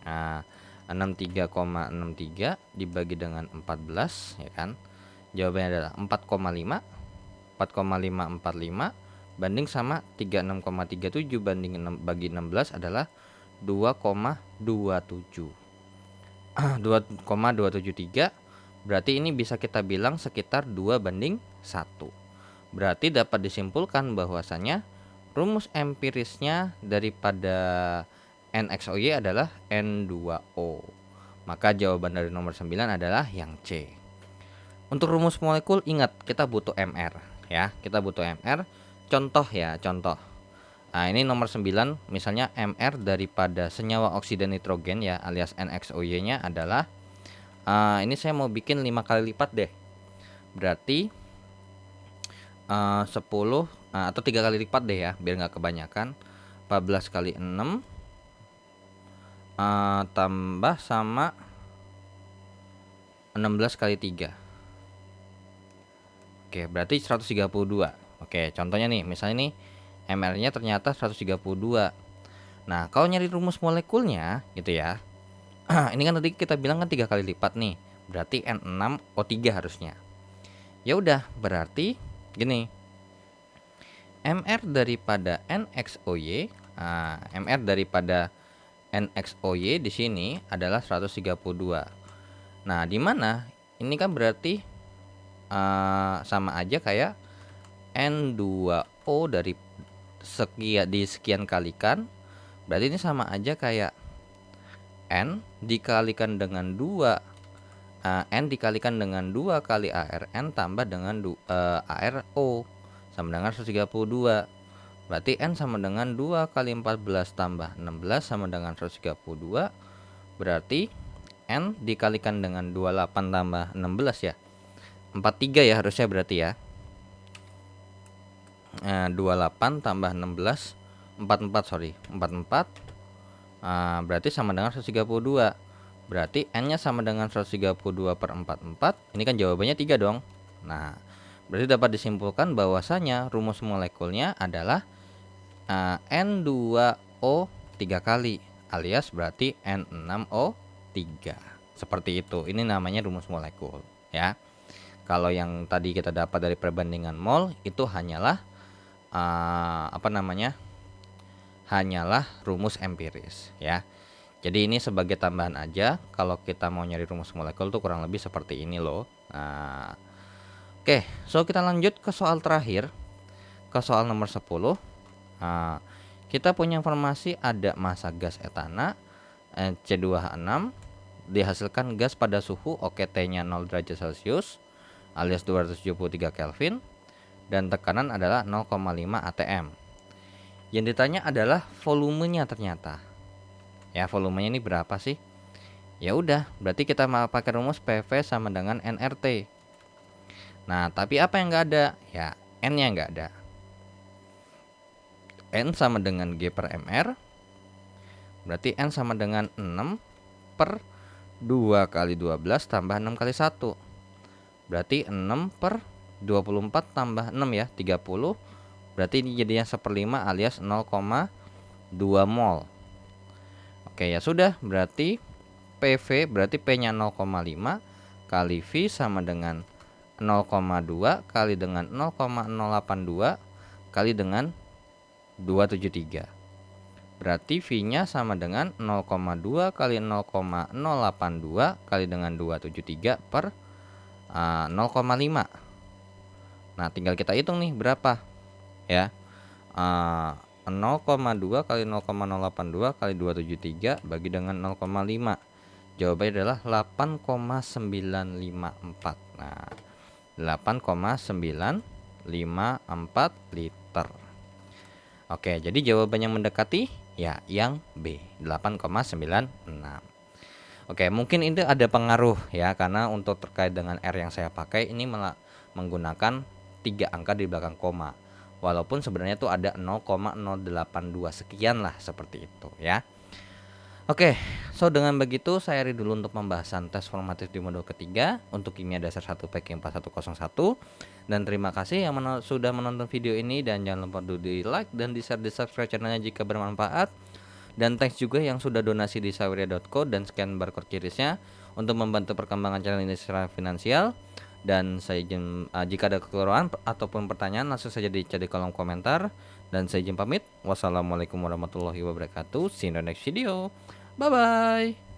Nah, 63,63 dibagi dengan 14 ya kan. Jawabannya adalah 4,5. 4,545 banding sama 36,37 banding bagi 16 adalah 2,27. 2,273. Berarti ini bisa kita bilang sekitar 2:1. Berarti dapat disimpulkan bahwasanya rumus empirisnya daripada NXOY adalah N2O. Maka jawaban dari nomor 9 adalah yang C. Untuk rumus molekul ingat kita butuh MR ya. Kita butuh MR. Contoh ya, contoh. Nah, ini nomor 9 misalnya MR daripada senyawa oksida nitrogen ya alias NXOY-nya adalah ini saya mau bikin 5 kali lipat deh. Berarti 10 atau 3 kali lipat deh ya biar nggak kebanyakan. 14 kali 6 tambah sama 16 kali 3. Oke, berarti 132. Oke, contohnya nih, misalnya nih MR-nya ternyata 132. Nah, kalau nyari rumus molekulnya gitu ya. Ini kan tadi kita bilang kan 3 kali lipat nih. Berarti N6O3 harusnya. Ya udah, berarti gini. MR daripada NXOY, MR daripada NXOY di sini adalah 132. Nah, di mana ini kan berarti sama aja kayak N2O dari sekian kalikan. Berarti ini sama aja kayak N dikalikan dengan 2 N dikalikan dengan 2 kali ARN tambah dengan ARO sama dengan 132. Berarti N sama dengan 2 kali 14 tambah 16 sama dengan 132. Berarti N dikalikan dengan 28 tambah 16 ya 43 ya harusnya berarti ya. 28 tambah 16 44 berarti sama dengan 132. Berarti N nya sama dengan 132 per 44. Ini kan jawabannya 3 dong. Nah, berarti dapat disimpulkan bahwasanya rumus molekulnya adalah N2O 3 kali alias berarti N6O3. Seperti itu. Ini namanya rumus molekul ya. Kalau yang tadi kita dapat dari perbandingan mol itu hanyalah hanyalah rumus empiris ya. Jadi ini sebagai tambahan aja. Kalau kita mau nyari rumus molekul tuh kurang lebih seperti ini loh. Nah, oke, so kita lanjut ke soal terakhir, ke soal nomor 10. Kita punya informasi ada massa gas etana C2H6 dihasilkan gas pada suhu OKT-nya 0 derajat Celcius alias 273 Kelvin dan tekanan adalah 0,5 atm. Yang ditanya adalah volumenya ternyata. Ya, volumenya ini berapa sih? Ya udah, berarti kita mau pakai rumus PV sama dengan nRT. Nah, tapi apa yang enggak ada? Ya, N-nya enggak ada. N sama dengan G per MR. Berarti N sama dengan 6 per 2 kali 12 tambah 6 kali 1. Berarti 6 per 24 tambah 6 ya, 30. Berarti ini jadinya 1/5 alias 0,2 mol. Oke, ya sudah, berarti PV berarti P-nya 0,5 kali V sama dengan 0,2 kali dengan 0,082 kali dengan 273. Berarti V-nya sama dengan 0,2 kali 0,082 kali dengan 273 per 0,5. Nah, tinggal kita hitung nih berapa ya. 0,2 kali 0,082 kali 273 bagi dengan 0,5. Jawabannya adalah 8,954. Nah, 8,954 liter. Oke, jadi jawaban yang mendekati ya yang B, 8,96. Oke, mungkin ini ada pengaruh ya, karena untuk terkait dengan R yang saya pakai ini menggunakan 3 angka di belakang koma. Walaupun sebenarnya itu ada 0,082 sekian lah, seperti itu ya. Oke, so dengan begitu saya akhiri dulu untuk pembahasan tes formatif di modul ketiga untuk kimia dasar 1 PK 4101. Dan terima kasih yang sudah menonton video ini, dan jangan lupa di like dan di share, di subscribe channelnya jika bermanfaat. Dan thanks juga yang sudah donasi di saweria.co dan scan barcode kirisnya untuk membantu perkembangan channel ini secara finansial. Dan saya izin, jika ada kekurangan ataupun pertanyaan langsung saja di kolom komentar. Dan saya izin pamit. Wassalamualaikum warahmatullahi wabarakatuh. See you in the next video. Bye bye.